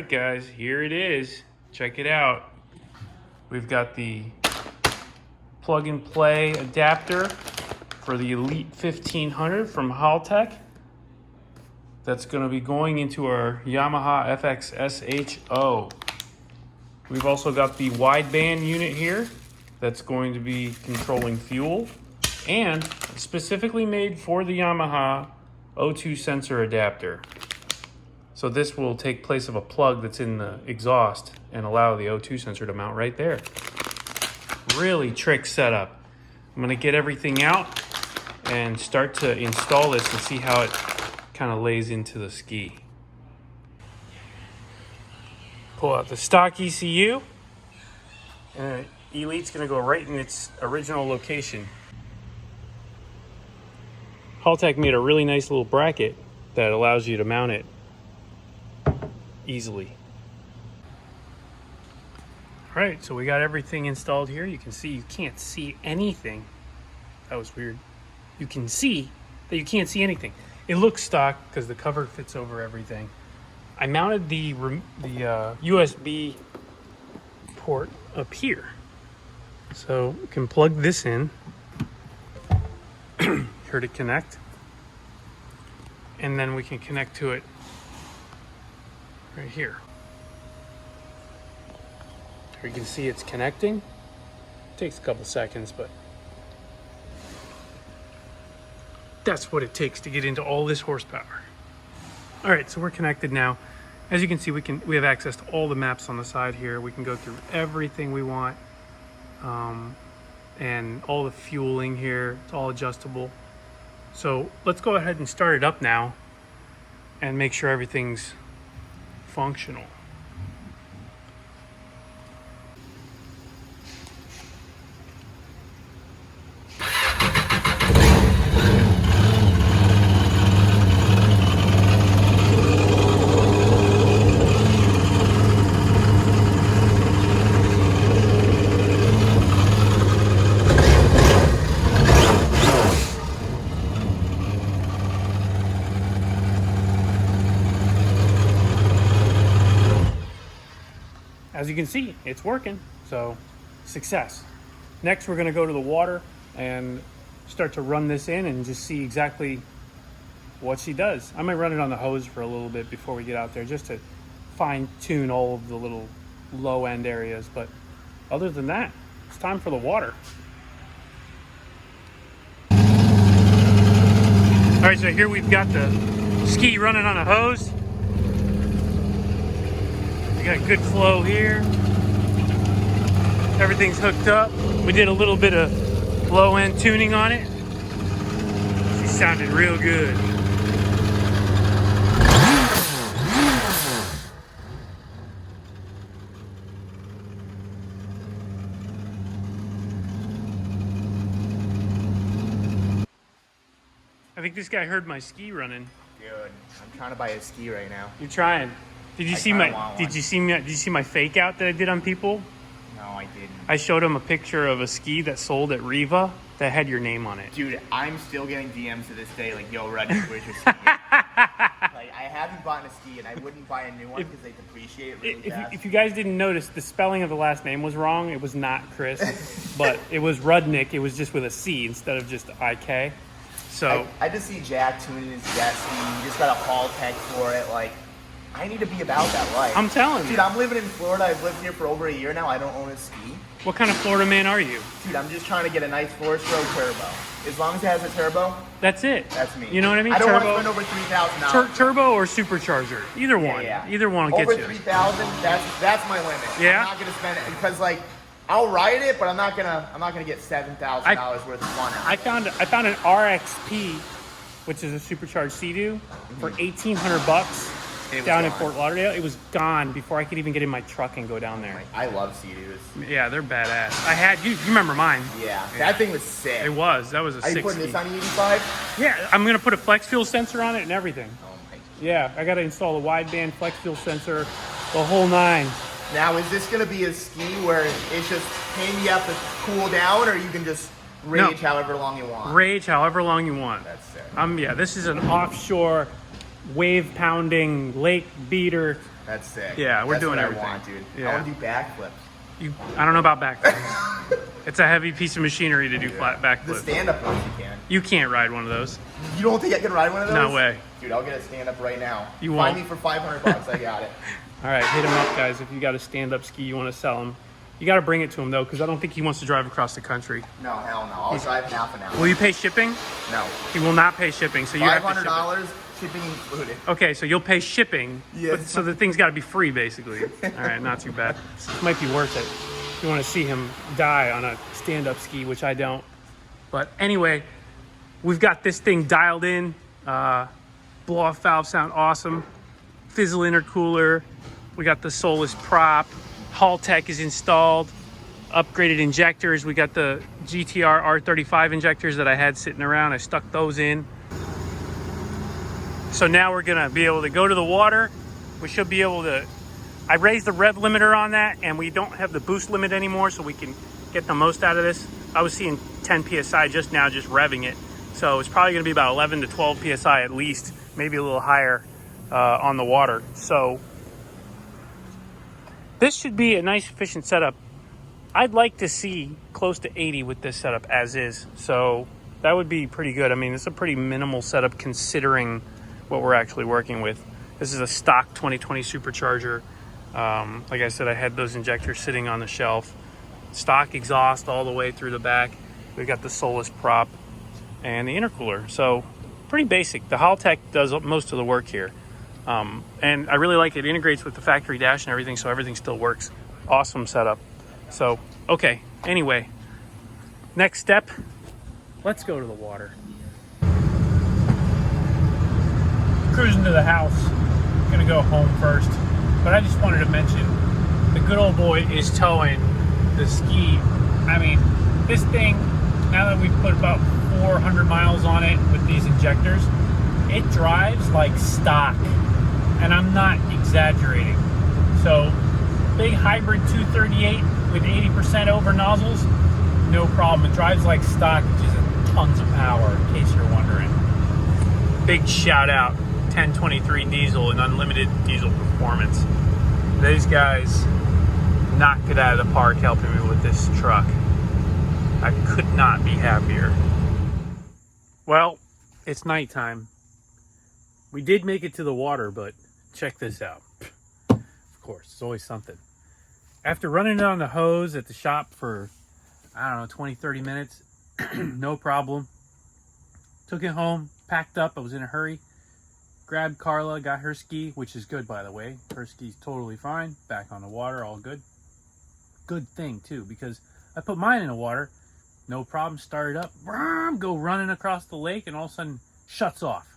right, guys, here it is. Check it out. We've got the plug and play adapter for the Elite 1500 from Haltech. That's going to be going into our Yamaha FX SHO. We've also got the wideband unit here that's going to be controlling fuel, and specifically made for the Yamaha O2 sensor adapter. So this will take place of a plug that's in the exhaust and allow the O2 sensor to mount right there. Really trick setup. I'm gonna get everything out and start to install this and see how it kind of lays into the ski. Pull out the stock ECU, and Elite's gonna go right in its original location. Haltech made a really nice little bracket that allows you to mount it easily. All right, so we got everything installed here. You can see you can't see anything. That was weird. You can see that you can't see anything. It looks stock because the cover fits over everything. I mounted the USB port up here. So you can plug this in here to connect. And then we can connect to it right here. Here you can see it's connecting. It takes a couple seconds, but that's what it takes to get into all this horsepower. All right, so we're connected now. As you can see, we have access to all the maps on the side here. We can go through everything we want, and all the fueling here. It's all adjustable. So let's go ahead and start it up now and make sure everything's functional. As you can see, it's working, so success. Next, we're gonna go to the water and start to run this in and just see exactly what she does. I might run it on the hose for a little bit before we get out there, just to fine tune all of the little low end areas. But other than that, it's time for the water. All right, so here we've got the ski running on a hose. We got good flow here. Everything's hooked up. We did a little bit of low end tuning on it. She sounded real good. I think this guy heard my ski running. Dude, I'm trying to buy a ski right now. You're trying. Did you see my fake out that I did on people? No, I didn't. I showed him a picture of a ski that sold at Riva that had your name on it. Dude, I'm still getting DMs to this day like, yo, Reddy, where's your ski? Like, I haven't bought a ski and I wouldn't buy a new one because they depreciate really fast. If you guys didn't notice, the spelling of the last name was wrong. It was not Chris, but it was Rudnick. It was just with a C instead of just IK. So I just see Jack tuning his jet ski. He just got a Haltech for it. Like, I need to be about that life. I'm telling you. Dude, I'm living in Florida. I've lived here for over a year now. I don't own a ski. What kind of Florida man are you? Dude, I'm just trying to get a nice 4-stroke turbo. As long as it has a turbo, that's it. That's me. You know what I mean? I don't turbo, want to spend over $3,000. Turbo or supercharger. Either one. Yeah. Either one will get you. Over $3,000, that's my limit. Yeah. I'm not gonna spend it because like I'll ride it, but I'm not gonna get $7,000 worth of fun out. I found an RXP, which is a supercharged Sea-Doo, for $1,800 down in Fort Lauderdale. It was gone before I could even get in my truck and go down there. I love Sea-Doos. Yeah, they're badass. I had you remember mine? Yeah, that thing was sick. It was. That was a 60. Are you putting this on the 85? Yeah, I'm gonna put a flex fuel sensor on it and everything. Oh my God. Yeah, I gotta install a wideband flex fuel sensor, the whole nine. Now, is this gonna be a ski where it's just pain you have to cool down, or you can just rage however long you want? Rage however long you want. That's sick. Yeah, this is an offshore, wave pounding, lake beater That's sick. Yeah, we're That's doing what everything. I want, dude. Yeah. I want to do backflips. I don't know about backflips. It's a heavy piece of machinery to do flat The backflips. stand-up ones you can. You can't ride one of those. You don't think I can ride one of those? No way. Dude, I'll get a stand-up right now. You Find won't. me for $500. I got it. All right, hit him up, guys. If you got a stand-up ski you want to sell him, you got to bring it to him though, because I don't think he wants to drive across the country. No, hell no. I'll drive half an hour. Will you pay shipping? No. He will not pay shipping, so you have to ship it. $500, shipping included. Okay, so you'll pay shipping, Yes. but, so the thing's got to be free, basically. All right, not too bad. This might be worth it. If you want to see him die on a stand-up ski, which I don't. But anyway, we've got this thing dialed in. Blow-off valves sound awesome. Fizzle intercooler. We got the Solus prop. Haltech is installed. Upgraded injectors. We got the GTR R35 injectors that I had sitting around. I stuck those in. So now we're gonna be able to go to the water. We should be able to, I raised the rev limiter on that and we don't have the boost limit anymore, so we can get the most out of this. I was seeing 10 PSI just now, just revving it. So it's probably gonna be about 11 to 12 PSI at least, maybe a little higher on the water. So this should be a nice efficient setup. I'd like to see close to 80 with this setup as is. So that would be pretty good. I mean, it's a pretty minimal setup considering what we're actually working with. This is a stock 2020 supercharger. Like I said, I had those injectors sitting on the shelf. Stock exhaust all the way through the back. We've got the Solus prop and the intercooler. So pretty basic. The Haltech does most of the work here. And I really like it. It integrates with the factory dash and everything, so everything still works. Awesome setup. So, okay, anyway, next step, let's go to the water. Cruising to the house, gonna go home first, but I just wanted to mention, the good old boy is towing the ski. I mean, this thing, now that we've put about 400 miles on it with these injectors, it drives like stock, and I'm not exaggerating. So, big hybrid 238 with 80% over nozzles, no problem. It drives like stock, it just has tons of power, in case you're wondering. Big shout out, 1023 diesel and unlimited diesel performance. These guys knocked it out of the park helping me with this truck. I could not be happier. Well, it's nighttime. We did make it to the water, but check this out. Of course, it's always something. After running it on the hose at the shop for, I don't know, 20, 30 minutes, no problem. Took it home, packed up, I was in a hurry. Grabbed Carla, got her ski, which is good, by the way. Her ski's totally fine, back on the water, all good. Good thing, too, because I put mine in the water, no problem, started up, go running across the lake, and all of a sudden, shuts off.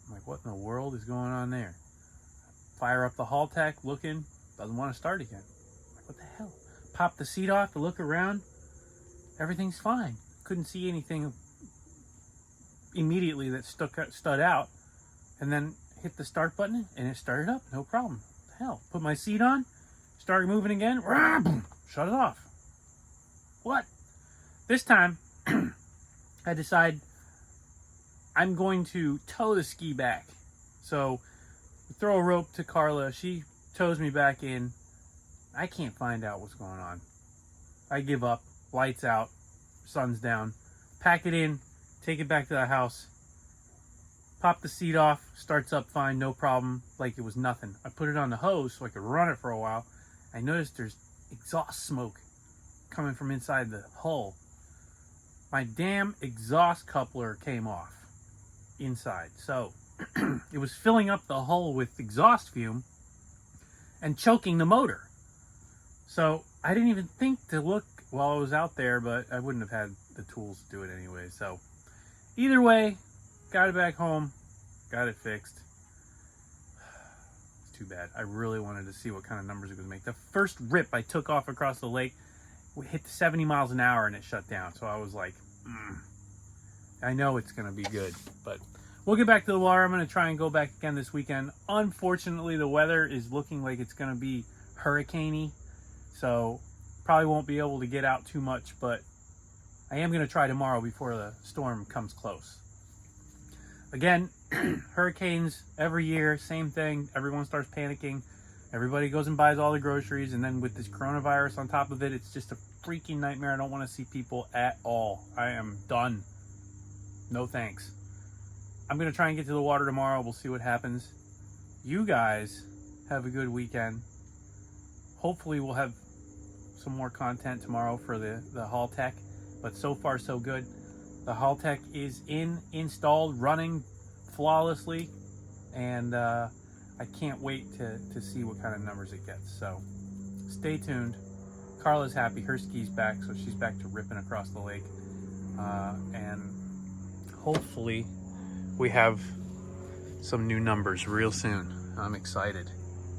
I'm like, what in the world is going on there? Fire up the Haltech, looking, doesn't want to start again. What the hell? Pop the seat off to look around. Everything's fine. Couldn't see anything immediately that stood out. And then hit the start button and it started up. No problem. What the hell? Put my seat on. Started moving again. Shut it off. What? This time, I decide I'm going to tow the ski back. So, throw a rope to Carla. She tows me back in. I can't find out what's going on. I give up. Lights out. Sun's down. Pack it in. Take it back to the house. Pop the seat off. Starts up fine. No problem. Like it was nothing. I put it on the hose so I could run it for a while. I noticed there's exhaust smoke coming from inside the hull. My damn exhaust coupler came off inside. So it was filling up the hull with exhaust fume and choking the motor. So I didn't even think to look while I was out there, but I wouldn't have had the tools to do it anyway. So either way, got it back home, got it fixed. It's too bad. I really wanted to see what kind of numbers it was make. The first rip I took off across the lake, we hit 70 miles an hour and it shut down. So I was like, I know it's going to be good, but we'll get back to the water. I'm going to try and go back again this weekend. Unfortunately, the weather is looking like it's going to be hurricane-y, so probably won't be able to get out too much, but I am going to try tomorrow before the storm comes close. again, hurricanes every year, same thing. Everyone starts panicking. Everybody goes and buys all the groceries, and then with this coronavirus on top of it, it's just a freaking nightmare. I don't want to see people at all. I am done. No thanks. I'm going to try and get to the water tomorrow. We'll see what happens. You guys have a good weekend. Hopefully we'll have some more content tomorrow for the Haltech, but so far so good. The Haltech is installed, running flawlessly, and I can't wait to see what kind of numbers it gets. So stay tuned. Carla's happy. Her ski's back, so she's back to ripping across the lake. And hopefully we have some new numbers real soon. I'm excited.